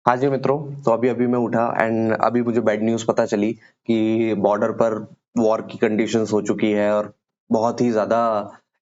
हाँ जी मित्रों, तो अभी अभी मैं उठा एंड अभी मुझे बैड न्यूज़ पता चली कि बॉर्डर पर वॉर की कंडीशंस हो चुकी है और बहुत ही ज़्यादा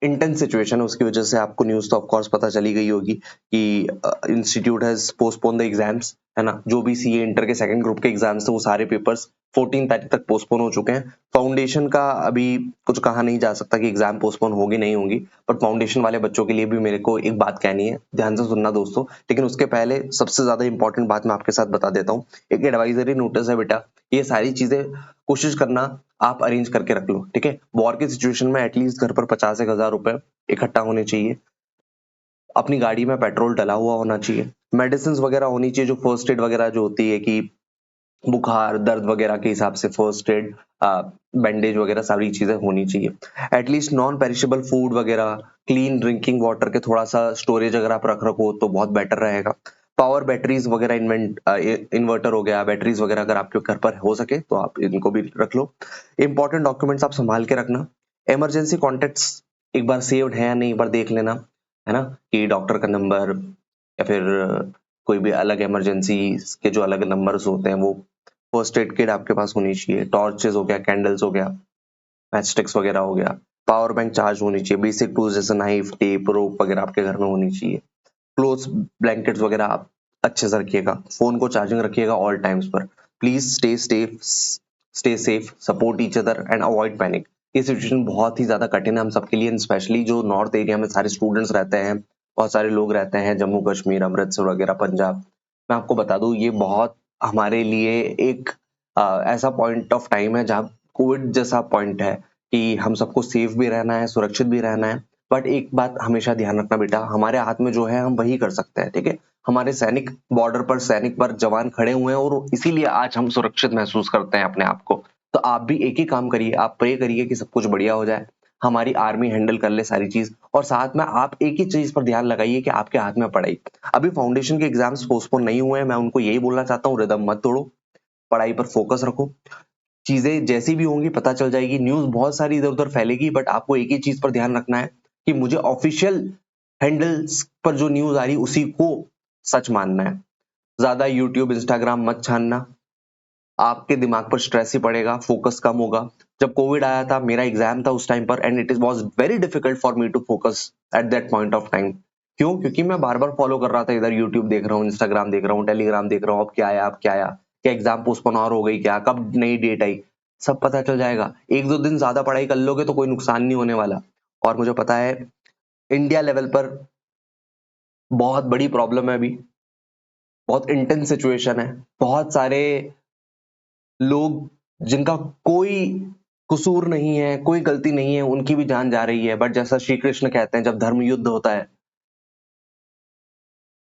इंटेंस सिचुएशन है। उसकी वजह से आपको न्यूज़ तो ऑफ कोर्स पता चली गई होगी कि institute has postpone the exams, है ना। जो भी सीए इंटर के सेकंड ग्रुप के एग्जाम्स थे वो सारे पेपर्स 14 तारीख तक पोस्टपोन हो चुके हैं। फाउंडेशन का अभी कुछ कहा नहीं जा सकता कि एग्जाम पोस्टपोन होगी नहीं होंगी, बट फाउंडेशन वाले बच्चों के लिए भी मेरे को एक बात कहनी है, ध्यान से सुनना दोस्तों। लेकिन उसके पहले सबसे ज्यादा इंपॉर्टेंट बात मैं आपके साथ बता देता हूँ। एक एडवाइजरी नोटिस है बेटा, ये सारी चीजें कोशिश करना आप अरेंज करके रख लो, ठीक है। वॉर की सिचुएशन में एटलीस्ट घर पर 50,000 रुपए इकट्ठा होने चाहिए। अपनी गाड़ी में पेट्रोल डला हुआ होना चाहिए। मेडिसिन वगैरह होनी चाहिए, जो फर्स्ट एड वगैरह जो होती है कि बुखार दर्द वगैरह के हिसाब से फर्स्ट एड, बैंडेज वगैरह सारी चीजें होनी चाहिए। एटलीस्ट नॉन पेरिशेबल फूड वगैरह, क्लीन ड्रिंकिंग वाटर के थोड़ा सा स्टोरेज अगर आप रख रखो तो बहुत बेटर रहेगा। पावर बैटरीज वगैरह, इन्वर्टर हो गया, बैटरीज वगैरह अगर आपके घर पर हो सके तो आप इनको भी रख लो। इंपॉर्टेंट डॉक्यूमेंट्स आप संभाल के रखना। इमरजेंसी कॉन्टेक्ट्स एक बार सेव्ड है या नहीं, एक बार देख लेना, है ना, कि डॉक्टर का नंबर या फिर कोई भी अलग इमरजेंसी के जो अलग नंबर्स होते हैं वो। फर्स्ट एड किट आपके पास होनी चाहिए। टॉर्चेस हो गया, कैंडल्स हो गया, मैच स्टिक्स वगैरह हो गया। पावर बैंक चार्ज होनी चाहिए। बेसिक टूल्स जैसे नाइफ, टेप, रोप वगैरह आपके घर में होनी चाहिए। क्लोथ्स, ब्लैंकेट्स वगैरह आप अच्छे से रखिएगा। फोन को चार्जिंग रखिएगा ऑल टाइम्स पर। Please stay safe, support each other and avoid panic. ये सिचुएशन बहुत ही ज्यादा कठिन है हम सबके लिए, स्पेशली जो नॉर्थ एरिया में सारे स्टूडेंट्स रहते हैं, बहुत सारे लोग रहते हैं, जम्मू कश्मीर, अमृतसर वगैरह, पंजाब। मैं आपको बता दूं, ये बहुत हमारे लिए एक ऐसा पॉइंट ऑफ टाइम है जहाँ कोविड जैसा पॉइंट है कि हम सबको सेफ भी रहना है, सुरक्षित भी रहना है। बट एक बात हमेशा ध्यान रखना बेटा, हमारे हाथ में जो है हम वही कर सकते हैं, ठीक है। हमारे सैनिक बॉर्डर पर, सैनिक पर जवान खड़े हुए हैं और इसीलिए आज हम सुरक्षित महसूस करते हैं अपने आप को। तो आप भी एक ही काम करिए, आप प्रे करिए कि सब कुछ बढ़िया हो जाए, हमारी आर्मी हैंडल कर ले सारी चीज। और साथ में आप एक ही चीज पर ध्यान लगाइए कि आपके हाथ में पढ़ाई। अभी फाउंडेशन के एग्जाम्स पोस्टपोन नहीं हुए हैं, मैं उनको यही बोलना चाहता हूँ, रिदम मत तोड़ो, पढ़ाई पर फोकस रखो। चीजें जैसी भी होंगी पता चल जाएगी, न्यूज बहुत सारी इधर उधर फैलेगी, बट आपको एक ही चीज पर ध्यान रखना है कि मुझे ऑफिशियल हैंडल्स पर जो न्यूज आ रही उसी को सच मानना है। ज्यादा यूट्यूब इंस्टाग्राम मत छानना, आपके दिमाग पर स्ट्रेस ही पड़ेगा, फोकस कम होगा। जब कोविड आया था, मेरा एग्जाम था उस टाइम पर, and it was very difficult for me to focus at that point of time. क्यों? क्योंकि मैं बार बार फॉलो कर रहा था, इधर यूट्यूब देख रहा हूँ, इंस्टाग्राम देख रहा हूँ, टेलीग्राम देख रहा हूँ, अब क्या आया, अब क्या आया, क्या एग्जाम पोस्टपोन और हो गई, क्या कब नई डेट आई, सब पता चल जाएगा। एक दो दिन ज्यादा पढ़ाई कर लोगे तो कोई नुकसान नहीं होने वाला। और मुझे पता है इंडिया लेवल पर बहुत बड़ी प्रॉब्लम है अभी, बहुत इंटेंस सिचुएशन है। बहुत सारे लोग जिनका कोई कसूर नहीं है, कोई गलती नहीं है, उनकी भी जान जा रही है। बट जैसा श्री कृष्ण कहते हैं, जब धर्म युद्ध होता है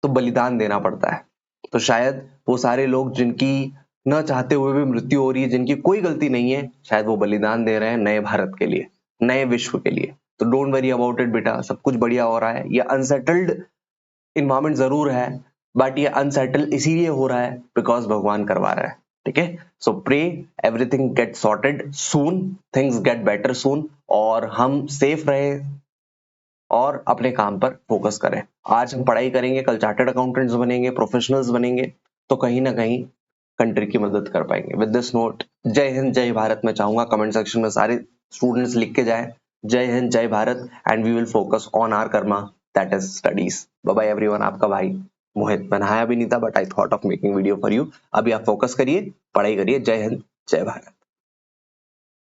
तो बलिदान देना पड़ता है। तो शायद वो सारे लोग जिनकी न चाहते हुए भी मृत्यु हो रही है, जिनकी कोई गलती नहीं है, शायद वो बलिदान दे रहे हैं नए भारत के लिए, नए विश्व के लिए। तो डोंट वरी अबाउट इट बेटा, सब कुछ बढ़िया हो रहा है। ये अनसेटल्ड इन्वायरमेंट जरूर है, बट ये अनसेटल इसीलिए हो रहा है बिकॉज भगवान करवा रहा है, ठीक है। सो प्रे एवरीथिंग गेट सॉर्टेड सून, थिंग्स गेट बेटर सून, और हम सेफ रहे और अपने काम पर फोकस करें। आज हम पढ़ाई करेंगे, कल चार्टर्ड अकाउंटेंट्स बनेंगे, प्रोफेशनल्स बनेंगे, तो कहीं ना कहीं कंट्री की मदद कर पाएंगे। विद दिस नोट, जय हिंद जय भारत। मैं चाहूंगा कमेंट सेक्शन में सारे स्टूडेंट्स लिख के जाएं, जय हिंद जय Bharat, and we will focus on our karma, that is studies. Bye bye everyone, आपका भाई मोहित। मैं नहाया भी नहीं था, but I thought of making video for you. अभी आप फोकस करिए, पढ़ाई करिए। जय हिंद जय भारत।